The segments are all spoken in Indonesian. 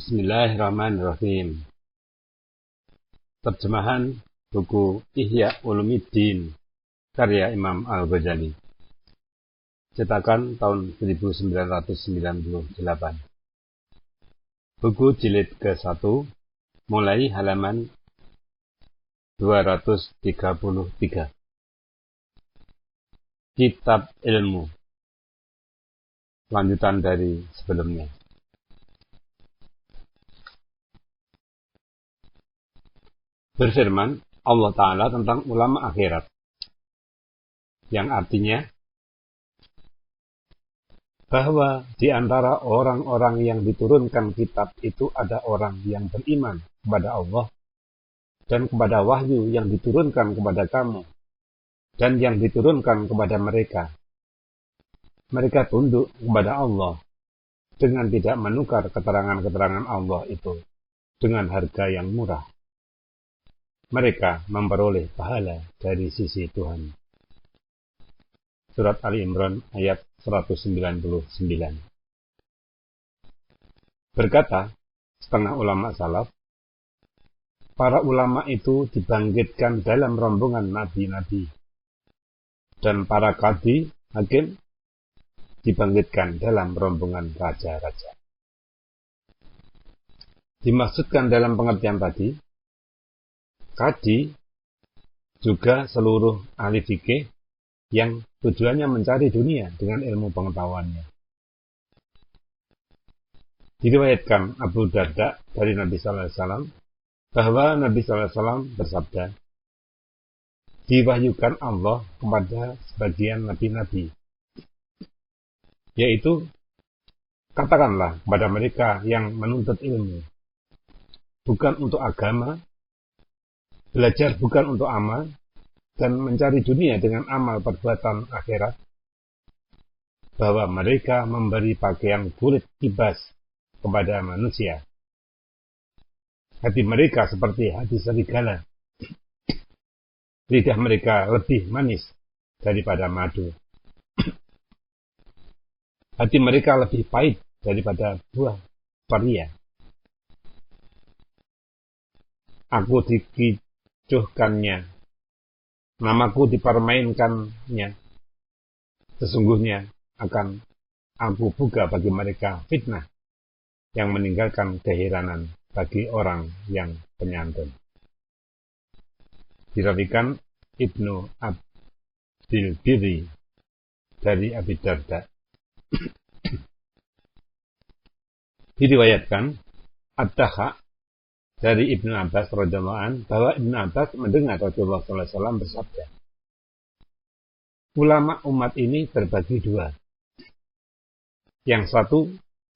Bismillahirrahmanirrahim. Terjemahan buku Ihya Ulumuddin karya Imam Al-Ghazali. Cetakan tahun 1998. Buku jilid ke-1 mulai halaman 233. Kitab Ilmu. Lanjutan dari sebelumnya. Berfirman Allah Ta'ala tentang ulama akhirat, yang artinya bahwa di antara orang-orang yang diturunkan kitab itu ada orang yang beriman kepada Allah dan kepada wahyu yang diturunkan kepada kamu dan yang diturunkan kepada mereka. Mereka tunduk kepada Allah dengan tidak menukar keterangan-keterangan Allah itu dengan harga yang murah. Mereka memperoleh pahala dari sisi Tuhan. Surat Ali Imran ayat 199. Berkata setengah ulama salaf, para ulama itu dibangkitkan dalam rombongan nabi-nabi, dan para qadhi, hakim, dibangkitkan dalam rombongan raja-raja. Dimaksudkan dalam pengertian tadi, qadhi juga seluruh ahli fikih yang tujuannya mencari dunia dengan ilmu pengetahuannya. Diriwayatkan Abu Darda dari Nabi sallallahu alaihi wasallam bahwa Nabi sallallahu alaihi wasallam bersabda, diwahyukan Allah kepada sebagian nabi-nabi, yaitu katakanlah kepada mereka yang menuntut ilmu, bukan untuk agama, belajar bukan untuk amal, dan mencari dunia dengan amal perbuatan akhirat, bahwa mereka memberi pakaian kulit kibas kepada manusia. Hati mereka seperti hati serigala. Lidah mereka lebih manis daripada madu. Hati mereka lebih pahit daripada buah paria. Aku dikicuhkannya, namaku dipermainkannya. Sesungguhnya akan aku buka bagi mereka fitnah yang meninggalkan keheranan bagi orang yang penyantun. Dirawikan Ibnu Abdil Birri dari Abi Darda. Diriwayatkan Ad-Dakha dari Ibnu Abbas radhiyallahu anhu bahwa Ibnu Abbas mendengar Rasulullah sallallahu alaihi wasallam bersabda, ulama umat ini terbagi dua. Yang satu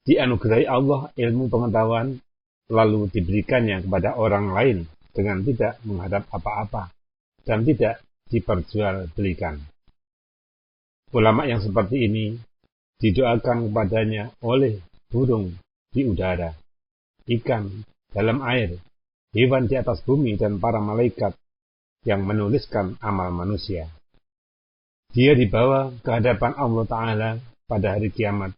dianugerahi Allah ilmu pengetahuan lalu diberikannya kepada orang lain dengan tidak menghadap apa-apa dan tidak diperjualbelikan. Ulama yang seperti ini didoakan kepadanya oleh burung di udara, ikan dalam air, hewan di atas bumi, dan para malaikat yang menuliskan amal manusia. Dia dibawa ke hadapan Allah Ta'ala pada hari kiamat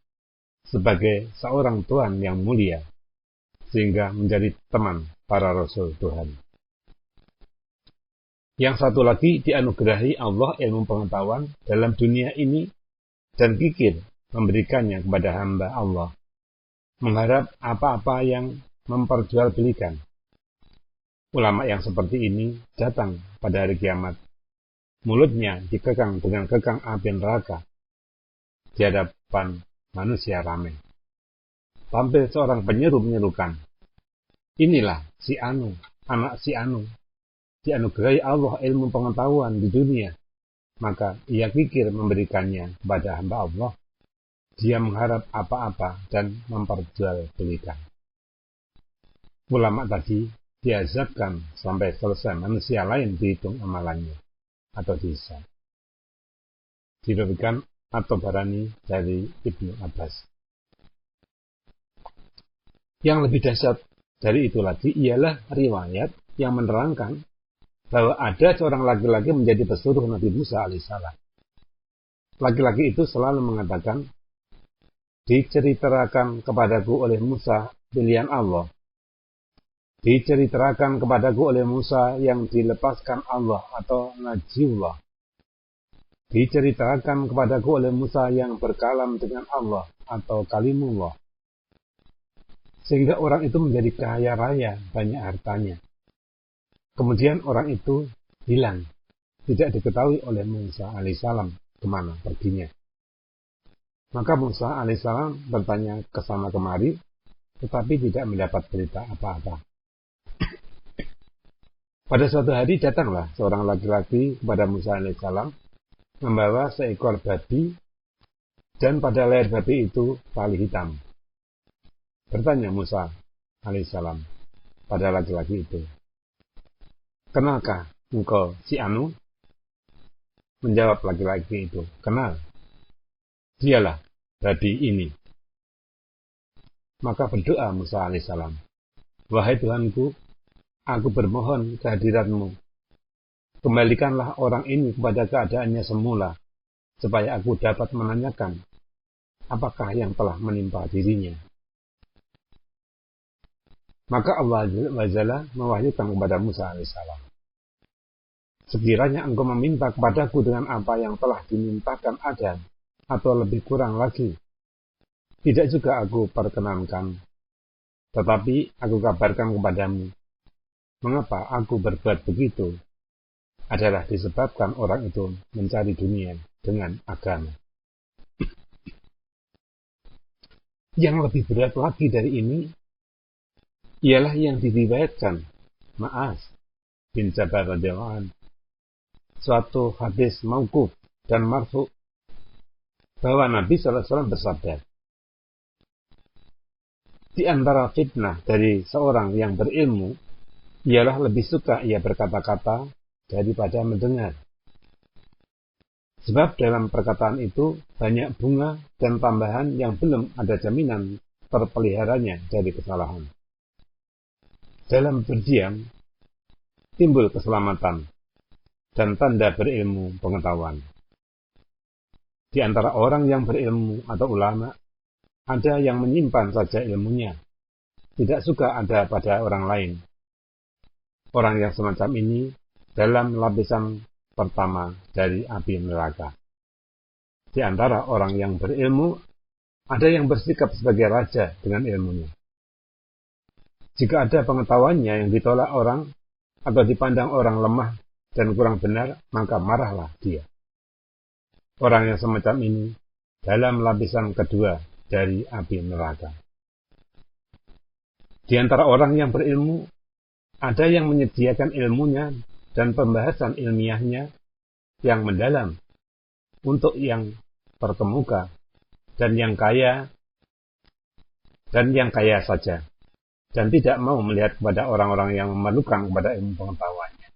sebagai seorang Tuhan yang mulia, sehingga menjadi teman para Rasul Tuhan. Yang satu lagi dianugerahi Allah ilmu pengetahuan dalam dunia ini dan kikir memberikannya kepada hamba Allah, mengharap apa-apa yang memperjualbelikan. Ulama yang seperti ini datang pada hari kiamat. Mulutnya dikekang dengan kekang api neraka di hadapan manusia ramai. Tampil seorang penyeru menyerukan, inilah si Anu, anak si Anu, dianugerahi Allah ilmu pengetahuan di dunia, maka ia pikir memberikannya kepada hamba Allah. Dia mengharap apa-apa dan memperjualbelikan. Ulama tadi diazabkan sampai selesai manusia lain dihitung amalannya atau dihisab. Diriwayatkan At-Tabarani dari Ibnu Abbas. Yang lebih dahsyat dari itu lagi ialah riwayat yang menerangkan bahwa ada seorang laki-laki menjadi pesuruh Nabi Musa alaihissalam. Laki-laki itu selalu mengatakan, diceritakan kepadaku oleh Musa pilihan Allah. Diceritakan kepadaku oleh Musa yang dilepaskan Allah atau Najiullah. Diceritakan kepadaku oleh Musa yang berkalam dengan Allah atau Kalimullah. Sehingga orang itu menjadi kaya raya, banyak hartanya. Kemudian orang itu hilang. Tidak diketahui oleh Musa alaihissalam kemana perginya. Maka Musa alaihissalam bertanya ke sana kemari, tetapi tidak mendapat berita apa-apa. Pada suatu hari datanglah seorang laki-laki kepada Musa alaihissalam membawa seekor babi, dan pada leher babi itu tali hitam. Bertanya Musa alaihissalam pada laki-laki itu, "Kenalkah engkau si Anu?" Menjawab laki-laki itu, "Kenal. Dialah babi ini." Maka berdoa Musa alaihissalam, "Wahai Tuhanku, aku bermohon kehadiratmu. Kembalikanlah orang ini kepada keadaannya semula, supaya aku dapat menanyakan apakah yang telah menimpa dirinya." Maka Allah Azza mewahyukan kepada Musa alaihissalam, "Sekiranya engkau meminta kepadaku dengan apa yang telah dimintakan Adam, atau lebih kurang lagi, tidak juga aku perkenankan. Tetapi aku kabarkan kepadamu, mengapa aku berbuat begitu adalah disebabkan orang itu mencari dunia dengan agama." Yang lebih berat lagi dari ini ialah yang diriwayatkan Ma'az bin Jabal radhiyallahu anhu, suatu hadis mauquf dan marfu, bahwa Nabi SAW bersabda, "Di antara fitnah dari seorang yang berilmu ialah lebih suka ia berkata-kata daripada mendengar. Sebab dalam perkataan itu banyak bunga dan tambahan yang belum ada jaminan terpeliharanya dari kesalahan. Dalam berdiam timbul keselamatan dan tanda berilmu pengetahuan. Di antara orang yang berilmu atau ulama, ada yang menyimpan saja ilmunya, tidak suka ada pada orang lain. Orang yang semacam ini dalam lapisan pertama dari api neraka. Di antara orang yang berilmu, ada yang bersikap sebagai raja dengan ilmunya. Jika ada pengetahuannya yang ditolak orang atau dipandang orang lemah dan kurang benar, maka marahlah dia. Orang yang semacam ini dalam lapisan kedua dari api neraka. Di antara orang yang berilmu, ada yang menyediakan ilmunya dan pembahasan ilmiahnya yang mendalam untuk yang terkemuka dan yang kaya saja, dan tidak mau melihat kepada orang-orang yang memerlukan kepada ilmu pengetahuannya.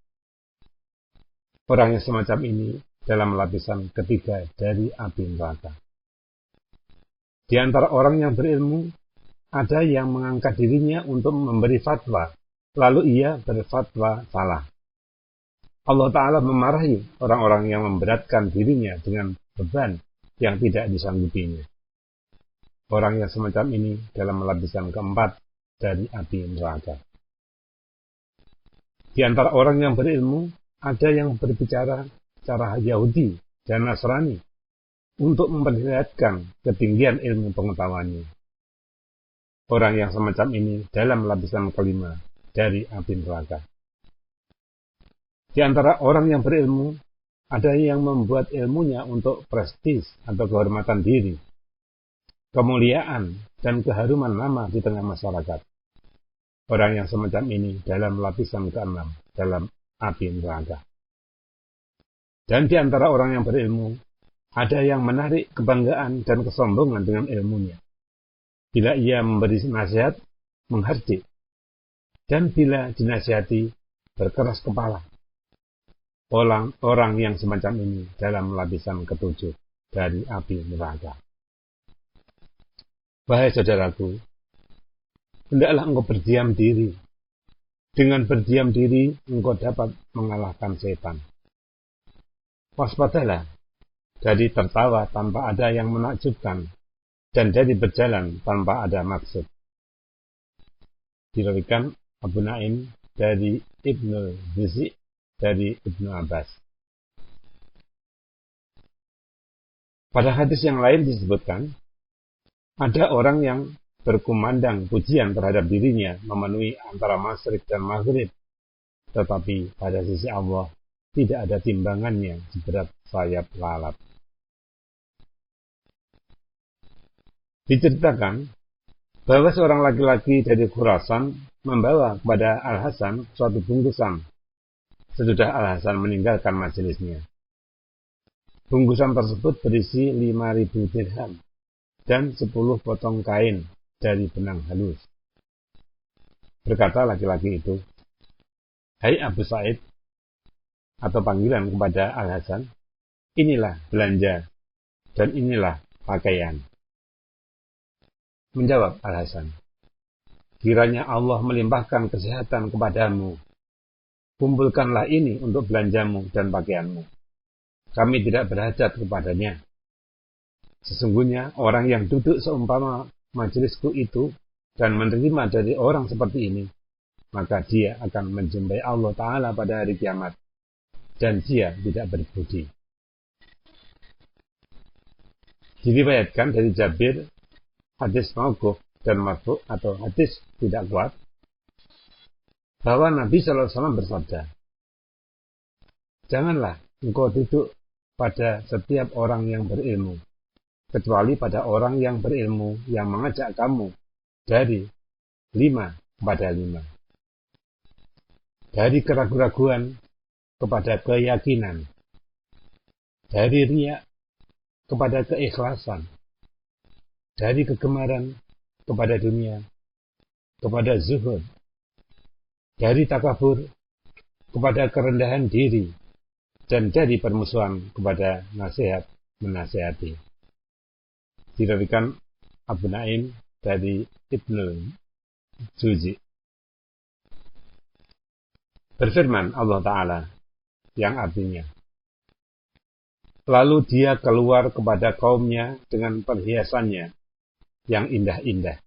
Orang yang semacam ini dalam lapisan ketiga dari api neraka. Di antara orang yang berilmu, ada yang mengangkat dirinya untuk memberi fatwa, lalu ia berfatwa salah. Allah Ta'ala memarahi orang-orang yang memberatkan dirinya dengan beban yang tidak disanggupinya. Orang yang semacam ini dalam lapisan keempat dari api neraka. Di antara orang yang berilmu, ada yang berbicara cara Yahudi dan Nasrani untuk memperlihatkan ketinggian ilmu pengetahuannya. Orang yang semacam ini dalam lapisan kelima dari api neraka. Di antara orang yang berilmu, ada yang membuat ilmunya untuk prestis atau kehormatan diri, kemuliaan, dan keharuman nama di tengah masyarakat. Orang yang semacam ini dalam lapisan keenam dalam api neraka. Dan di antara orang yang berilmu, ada yang menarik kebanggaan dan kesombongan dengan ilmunya. Bila ia memberi nasihat, menghardik. Dan bila dinasihati, berkeras kepala. Orang yang semacam ini dalam lapisan ketujuh dari api neraka. Wahai saudaraku, hendaklah engkau berdiam diri. Dengan berdiam diri, engkau dapat mengalahkan setan. Waspadalah dari tertawa tanpa ada yang menakjubkan, dan jadi berjalan tanpa ada maksud. Diriwayatkan Abu Naim dari Ibnu Juz'i dari Ibnu Abbas. Pada hadis yang lain disebutkan, ada orang yang berkumandang pujian terhadap dirinya memenuhi antara masyrik dan maghrib, tetapi pada sisi Allah tidak ada timbangannya seberat sayap lalat. Diceritakan bahwa seorang laki-laki dari Khurasan membawa kepada Al-Hasan suatu bungkusan sesudah Al-Hasan meninggalkan majelisnya. Bungkusan tersebut berisi 5.000 dirham dan 10 potong kain dari benang halus. Berkata laki-laki itu, "Hai Abu Sa'id," atau panggilan kepada Al-Hasan, "inilah belanja dan inilah pakaian." Menjawab Al-Hasan, "Kiranya Allah melimpahkan kesehatan kepadamu. Kumpulkanlah ini untuk belanjamu dan pakaianmu. Kami tidak berhajat kepadanya. Sesungguhnya orang yang duduk seumpama majelisku itu dan menerima dari orang seperti ini, maka dia akan menjumpai Allah Ta'ala pada hari kiamat, dan dia tidak berbudi." Diriwayatkan dari Jabir, hadis mauquf dan marfu' atau hadis tidak kuat, bahwa Nabi SAW bersabda, "Janganlah engkau duduk pada setiap orang yang berilmu, kecuali pada orang yang berilmu yang mengajak kamu dari 5 kepada 5. Dari keraguan-raguan kepada keyakinan, dari riya kepada keikhlasan, dari kegemaran kepada dunia, kepada zuhud, dari takabur kepada kerendahan diri, dan dari permusuhan kepada nasihat menasihati." Diriwayatkan Abu Naim dari Ibnu Juz'i. Berfirman Allah Ta'ala yang artinya, "Lalu dia keluar kepada kaumnya dengan perhiasannya yang indah-indah."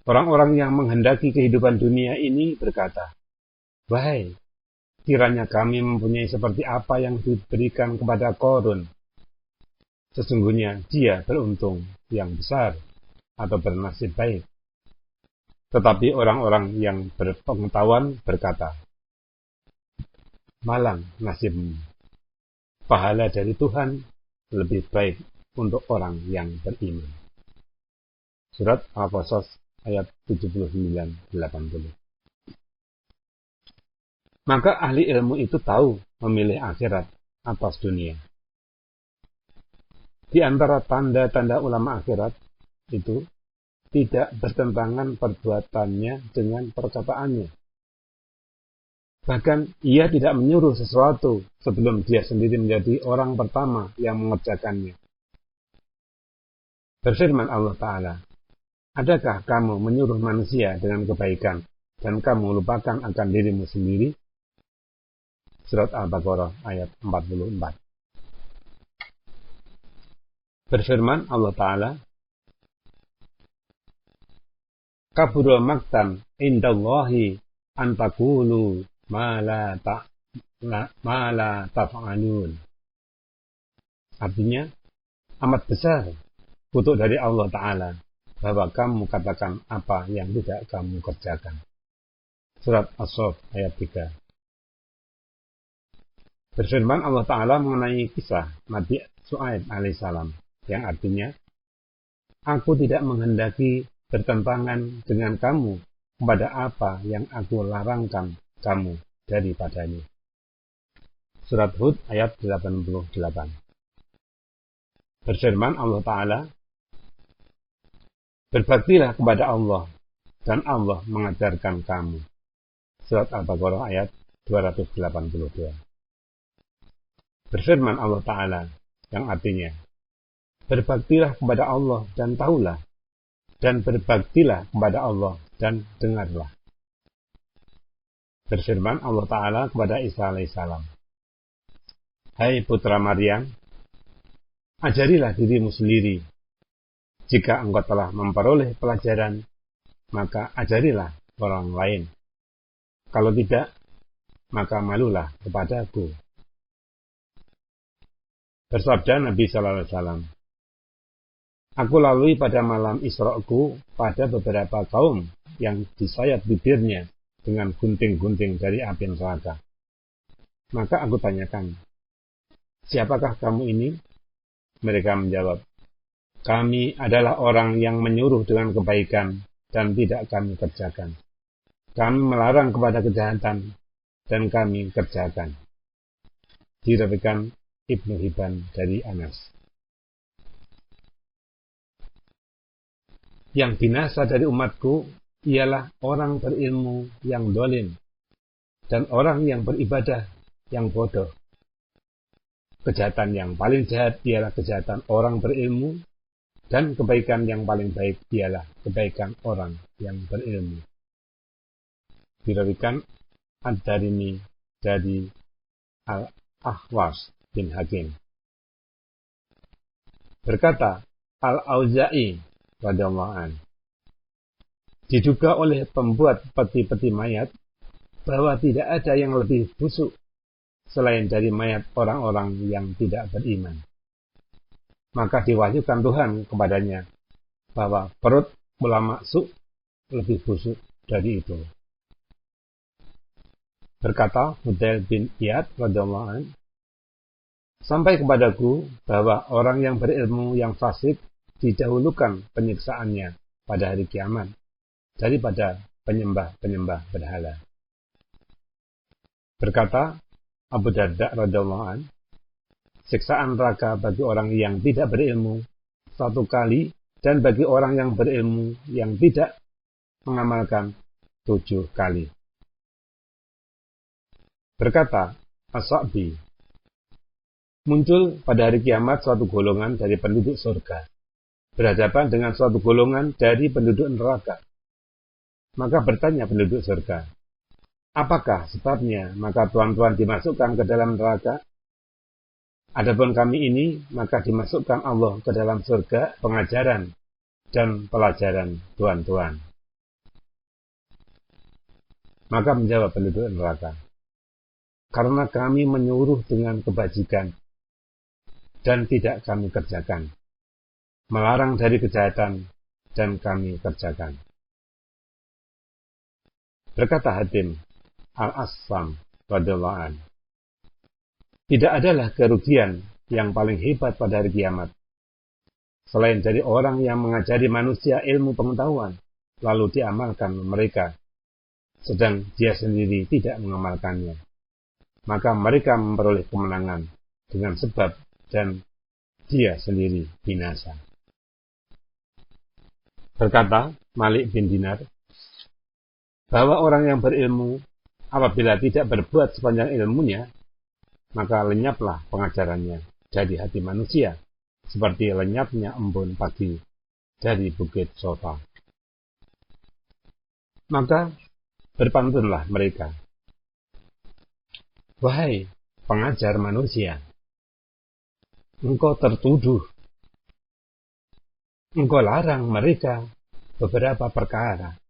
Orang-orang yang menghendaki kehidupan dunia ini berkata, "Wahai, kiranya kami mempunyai seperti apa yang diberikan kepada Qarun. Sesungguhnya dia beruntung yang besar atau bernasib baik." Tetapi orang-orang yang berpengetahuan berkata, "Malang nasibmu. Pahala dari Tuhan lebih baik untuk orang yang beriman." Surat Al-Qasas ayat 79-80. Maka ahli ilmu itu tahu memilih akhirat atas dunia. Di antara tanda-tanda ulama akhirat itu tidak bertentangan perbuatannya dengan perkataannya. Bahkan ia tidak menyuruh sesuatu sebelum dia sendiri menjadi orang pertama yang mengerjakannya. Berfirman Allah Ta'ala, "Adakah kamu menyuruh manusia dengan kebaikan dan kamu lupakan akan dirimu sendiri?" Surat Al-Baqarah ayat 44. Berfirman Allah Ta'ala, "Kabura maktan indallahi an taqulu ma la taf'alun." Artinya, amat besar kutuk dari Allah Ta'ala bahwa kamu katakan apa yang tidak kamu kerjakan. Surat As-Saff ayat 3. Berfirman Allah Ta'ala mengenai kisah Nabi Syuaib alaihissalam, yang artinya, "Aku tidak menghendaki bertentangan dengan kamu kepada apa yang aku larangkan kamu daripadanya." Surat Hud ayat 88. Berfirman Allah Ta'ala, "Berbaktilah kepada Allah dan Allah mengajarkan kamu." Surat Al-Baqarah ayat 282. Berfirman Allah Ta'ala yang artinya, "Berbaktilah kepada Allah dan tahulah, dan berbaktilah kepada Allah dan dengarlah." Berfirman Allah Ta'ala kepada Isa alaihissalam, "Hai putra Maryam, ajarilah dirimu sendiri Jika engkau telah memperoleh pelajaran, maka ajarilah orang lain. Kalau tidak, maka malulah kepadaku. Bersabda Nabi Sallallahu Alaihi Wasallam, aku lalui pada malam Isra'ku pada beberapa kaum yang disayat bibirnya dengan gunting-gunting dari api neraka. Maka aku tanyakan, siapakah kamu ini? Mereka menjawab, kami adalah orang yang menyuruh dengan kebaikan dan tidak kami kerjakan. Kami melarang kepada kejahatan dan kami kerjakan. Diriwayatkan Ibnu Hibban dari Anas. Yang binasa dari umatku ialah orang berilmu yang dolim dan orang yang beribadah yang bodoh. Kejahatan yang paling jahat ialah kejahatan orang berilmu, dan kebaikan yang paling baik ialah kebaikan orang yang berilmu. Diriwayatkan Ad-Darimi dari Al-Ahwas bin Hakim. Berkata Al-Auza'i radhiyallahu anhu, diduga oleh pembuat peti-peti mayat bahwa tidak ada yang lebih busuk selain dari mayat orang-orang yang tidak beriman. Maka diwahyukan Tuhan kepadanya bahwa perut ulama su' lebih busuk dari itu. Berkata Hudail bin Iyad radhiyallahu anhu, sampai kepadaku bahwa orang yang berilmu yang fasik didahulukan penyiksaannya pada hari kiamat daripada penyembah-penyembah berhala. Berkata Abu Darda radhiyallahu anhu, siksaan neraka bagi orang yang tidak berilmu 1 kali, dan bagi orang yang berilmu yang tidak mengamalkan 7 kali. Berkata As-Sa'bi, muncul pada hari kiamat suatu golongan dari penduduk surga berhadapan dengan suatu golongan dari penduduk neraka. Maka bertanya penduduk surga, apakah sebabnya maka tuan-tuan dimasukkan ke dalam neraka? Adapun kami ini, maka dimasukkan Allah ke dalam surga pengajaran dan pelajaran tuan-tuan. Maka menjawab penduduk neraka, karena kami menyuruh dengan kebajikan dan tidak kami kerjakan, melarang dari kejahatan dan kami kerjakan. Berkata Hatim Al-Assam radhiyallahu anhu, tidak adalah kerugian yang paling hebat pada hari kiamat selain dari orang yang mengajari manusia ilmu pengetahuan lalu diamalkan mereka, sedang dia sendiri tidak mengamalkannya. Maka mereka memperoleh kemenangan dengan sebab dan dia sendiri binasa. Berkata Malik bin Dinar, bahwa orang yang berilmu apabila tidak berbuat sepanjang ilmunya, maka lenyaplah pengajarannya dari hati manusia, seperti lenyapnya embun pagi dari bukit Sofa. Maka berpantunlah mereka, wahai pengajar manusia, engkau tertuduh, engkau larang mereka beberapa perkara,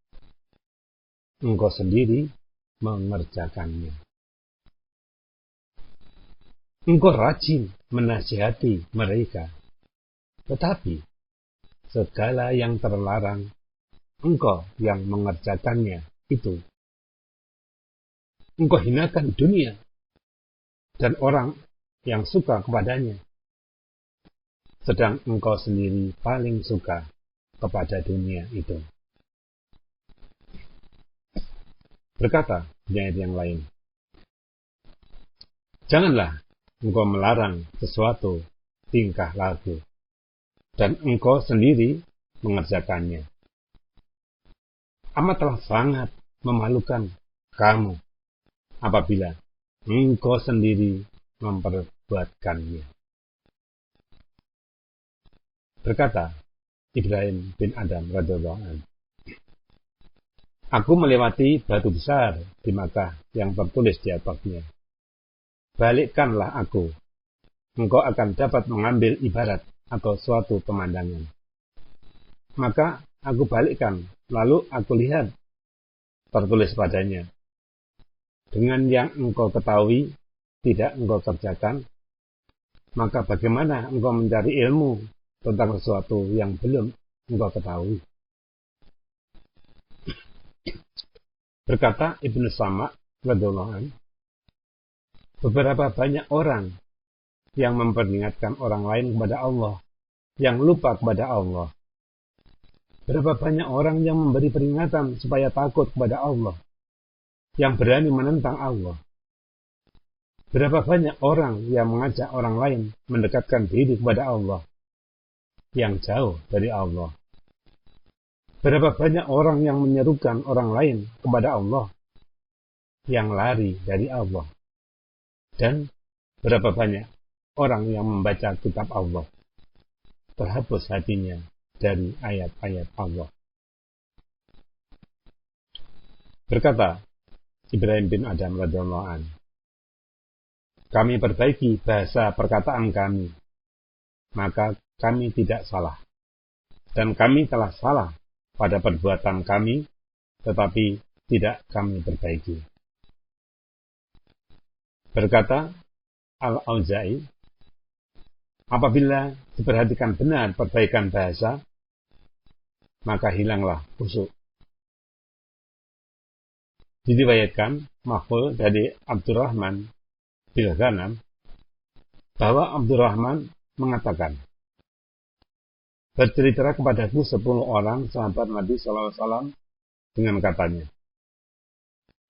engkau sendiri mengerjakannya. Engkau rajin menasihati mereka, tetapi segala yang terlarang, engkau yang mengerjakannya itu. Engkau hinakan dunia dan orang yang suka kepadanya, sedang engkau sendiri paling suka kepada dunia itu. Berkata penyair yang lain, janganlah engkau melarang sesuatu tingkah laku, dan engkau sendiri mengerjakannya. Amatlah sangat memalukan kamu apabila engkau sendiri memperbuatkannya. Berkata Ibrahim bin Adam radhiyallahu anhu, aku melewati batu besar di Makkah yang tertulis di atasnya, balikkanlah aku, engkau akan dapat mengambil ibarat atau suatu pemandangan. Maka aku balikkan, lalu aku lihat tertulis padanya, dengan yang engkau ketahui tidak engkau kerjakan, maka bagaimana engkau mencari ilmu tentang sesuatu yang belum engkau ketahui? Berkata Ibnu Sama' radhiyallahu anhu, beberapa banyak orang yang memperingatkan orang lain kepada Allah, yang lupa kepada Allah. Berapa banyak orang yang memberi peringatan supaya takut kepada Allah, yang berani menentang Allah. Berapa banyak orang yang mengajak orang lain mendekatkan diri kepada Allah, yang jauh dari Allah. Berapa banyak orang yang menyerukan orang lain kepada Allah, yang lari dari Allah. Dan berapa banyak orang yang membaca kitab Allah, terhapus hatinya dari ayat-ayat Allah. Berkata Ibrahim bin Adam radhiyallahu anhu, kami perbaiki bahasa perkataan kami, maka kami tidak salah. Dan kami telah salah pada perbuatan kami, tetapi tidak kami perbaiki. Berkata Al-Auza'i, apabila diperhatikan benar perbaikan bahasa, maka hilanglah khusyuk. Diriwayatkan Mahfuz dari Abdurrahman bin Ghanam bahwa Abdurrahman mengatakan, bercerita kepadaku 10 orang sahabat Nabi SAW dengan katanya,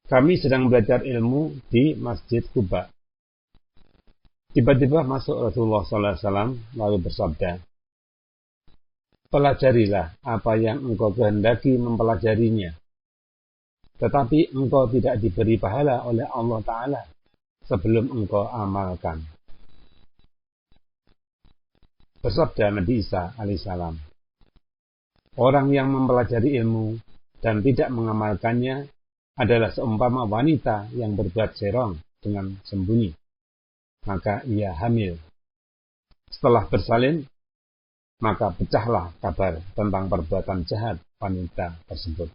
kami sedang belajar ilmu di Masjid Quba. Tiba-tiba masuk Rasulullah SAW lalu bersabda, pelajarilah apa yang engkau kehendaki mempelajarinya, tetapi engkau tidak diberi pahala oleh Allah Ta'ala sebelum engkau amalkan. Bersabda Nabi Isa alaihissalam, orang yang mempelajari ilmu dan tidak mengamalkannya adalah seumpama wanita yang berbuat serong dengan sembunyi, maka ia hamil. Setelah bersalin, maka pecahlah kabar tentang perbuatan jahat wanita tersebut.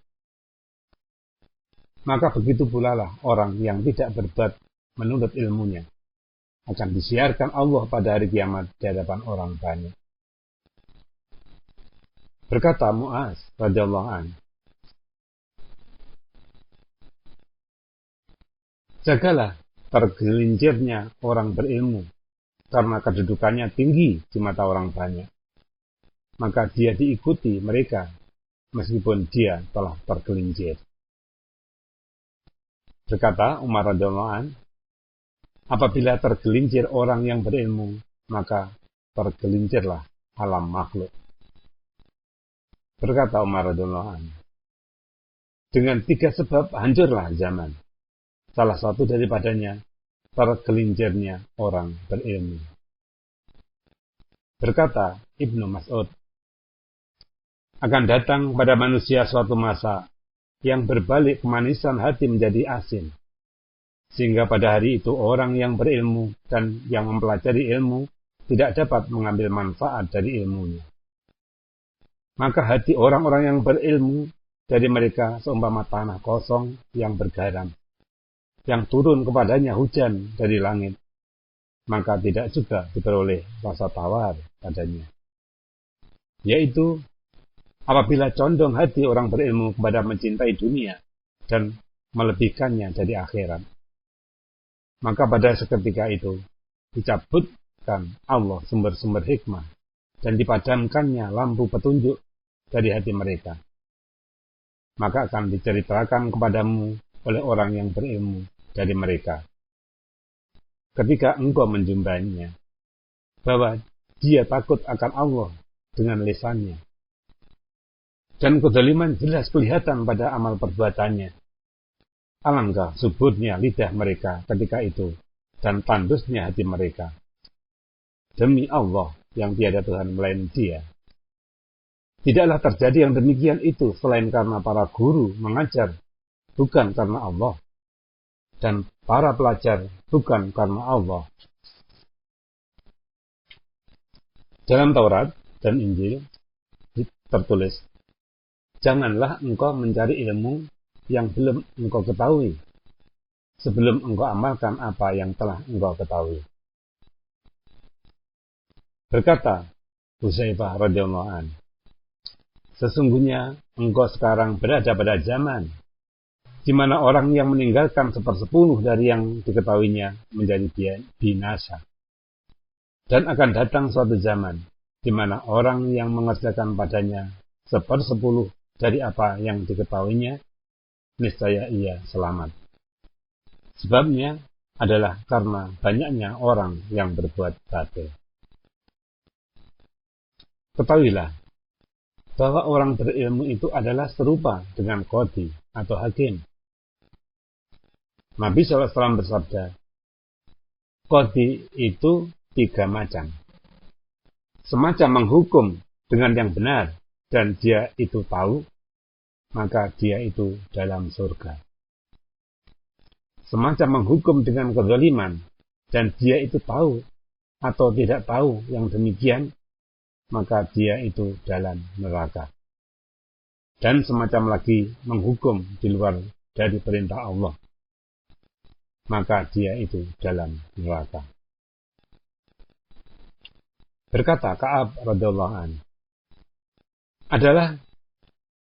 Maka begitu pula lah orang yang tidak berbuat menurut ilmunya akan disiarkan Allah pada hari kiamat di hadapan orang banyak. Berkata Mu'az radhiyallahu anhu, jagalah tergelincirnya orang berilmu karena kedudukannya tinggi di mata orang banyak. Maka dia diikuti mereka meskipun dia telah tergelincir. Berkata Umar radhiyallahu anhu, apabila tergelincir orang yang berilmu, maka tergelincirlah alam makhluk. Berkata Umar radhiyallahu anhu, dengan 3 sebab hancurlah zaman. Salah satu daripadanya tergelincirnya orang berilmu. Berkata Ibnu Mas'ud, akan datang pada manusia suatu masa yang berbalik kemanisan hati menjadi asin, sehingga pada hari itu orang yang berilmu dan yang mempelajari ilmu tidak dapat mengambil manfaat dari ilmunya. Maka hati orang-orang yang berilmu dari mereka seumpama tanah kosong yang bergaram, yang turun kepadanya hujan dari langit, maka tidak juga diperoleh rasa tawar padanya. Yaitu, apabila condong hati orang berilmu kepada mencintai dunia dan melebihkannya dari akhirat, maka pada seketika itu dicabutkan Allah sumber-sumber hikmah dan dipadamkannya lampu petunjuk dari hati mereka. Maka akan diceritakan kepadamu oleh orang yang berilmu dari mereka, ketika engkau menjumpainya, bahwa dia takut akan Allah dengan lisannya, dan kezaliman jelas kelihatan pada amal perbuatannya. Alangkah suburnya lidah mereka ketika itu, dan tandusnya hati mereka. Demi Allah yang tiada Tuhan melain Dia. Tidaklah terjadi yang demikian itu selain karena para guru mengajar, bukan karena Allah, dan para pelajar bukan karena Allah. Dalam Taurat dan Injil tertulis, "Janganlah engkau mencari ilmu yang belum engkau ketahui, sebelum engkau amalkan apa yang telah engkau ketahui." Berkata Hudzaifah radhiyallahu anhu, "Sesungguhnya engkau sekarang berada pada zaman di mana orang yang meninggalkan 1/10 dari yang diketahuinya menjadi binasa. Dan akan datang suatu zaman di mana orang yang mengerjakan padanya 1/10 dari apa yang diketahuinya, niscaya ia selamat. Sebabnya adalah karena banyaknya orang yang berbuat batil." Ketahuilah bahwa orang berilmu itu adalah serupa dengan qadhi atau hakim. Nabi SAW bersabda, qadhi itu 3 macam. Semacam menghukum dengan yang benar dan dia itu tahu, maka dia itu dalam surga. Semacam menghukum dengan kezaliman dan dia itu tahu atau tidak tahu yang demikian, maka dia itu dalam neraka. Dan semacam lagi menghukum di luar dari perintah Allah, maka dia itu dalam neraka. Berkata Ka'ab radhiyallahu anhu, adalah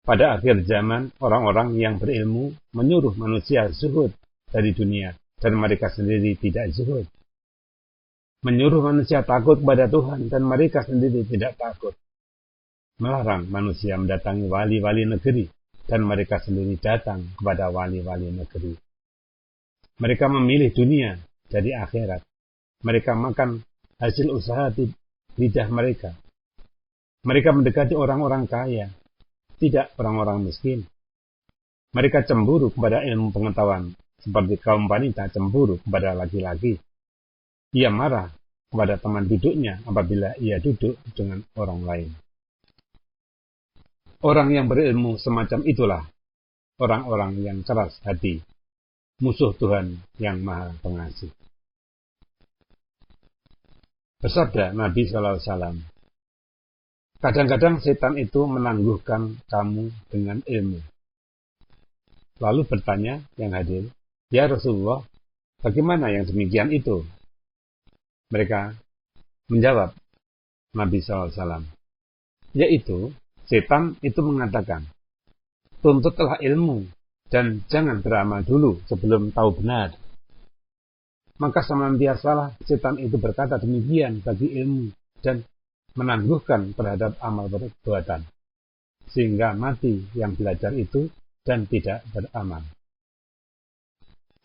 pada akhir zaman orang-orang yang berilmu menyuruh manusia zuhud dari dunia dan mereka sendiri tidak zuhud. Menyuruh manusia takut kepada Tuhan dan mereka sendiri tidak takut. Melarang manusia mendatangi wali-wali negeri dan mereka sendiri datang kepada wali-wali negeri. Mereka memilih dunia dari akhirat. Mereka makan hasil usaha lidah mereka. Mereka mendekati orang-orang kaya, tidak orang-orang miskin. Mereka cemburu kepada ilmu pengetahuan, seperti kaum wanita cemburu kepada laki-laki. Ia marah kepada teman duduknya apabila ia duduk dengan orang lain. Orang yang berilmu semacam itulah orang-orang yang keras hati, musuh Tuhan yang Maha Pengasih. Bersabda Nabi SAW, kadang-kadang setan itu menangguhkan kamu dengan ilmu. Lalu bertanya yang hadir, "Ya Rasulullah, bagaimana yang demikian itu?" Mereka menjawab Nabi SAW, yaitu setan itu mengatakan, "Tuntutlah ilmu dan jangan beramal dulu sebelum tahu benar." Maka senantiasalah setan itu berkata demikian bagi ilmu dan menangguhkan terhadap amal perbuatan, sehingga mati yang belajar itu dan tidak beramal.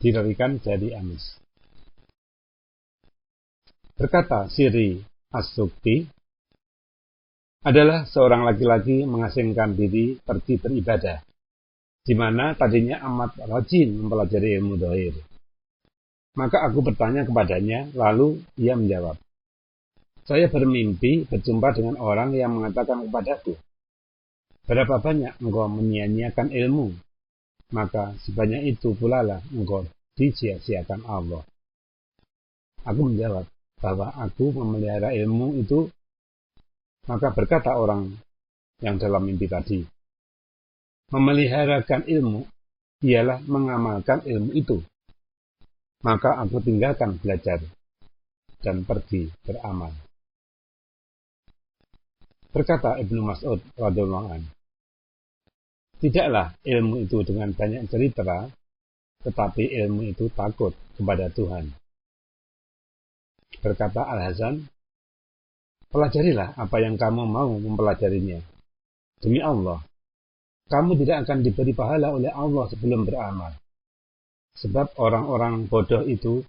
Diriwayatkan dari Anas. Berkata Siri As-Sukti, adalah seorang laki-laki mengasingkan diri pergi beribadah, di mana tadinya amat rajin mempelajari ilmu dhahir. Maka aku bertanya kepadanya, lalu ia menjawab, "Saya bermimpi berjumpa dengan orang yang mengatakan kepadaku, 'Berapa banyak engkau menyia-nyiakan ilmu, maka sebanyak itu pula lah engkau disia-siakan Allah.' Aku menjawab bahwa aku memelihara ilmu itu. Maka berkata orang yang dalam mimpi tadi, 'Memeliharakan ilmu ialah mengamalkan ilmu itu.' Maka aku tinggalkan belajar dan pergi beramal." Berkata Ibnu Mas'ud radhiyallahu anhu, "Tidaklah ilmu itu dengan banyak cerita, tetapi ilmu itu takut kepada Tuhan." Berkata Al-Hasan, "Pelajarilah apa yang kamu mau mempelajarinya. Demi Allah, kamu tidak akan diberi pahala oleh Allah sebelum beramal. Sebab orang-orang bodoh itu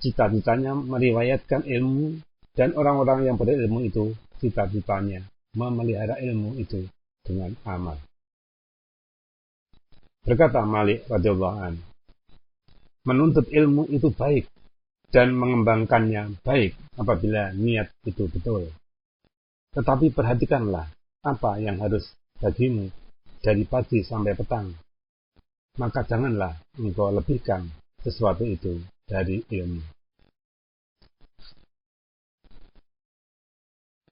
cita-citanya meriwayatkan ilmu, dan orang-orang yang berilmu itu cita-citanya memelihara ilmu itu dengan amal." Berkata Malik radhiyallahu anhu, "Menuntut ilmu itu baik dan mengembangkannya baik apabila niat itu betul. Tetapi perhatikanlah apa yang harus bagimu dari pagi sampai petang. Maka janganlah engkau lebihkan sesuatu itu dari ilmu."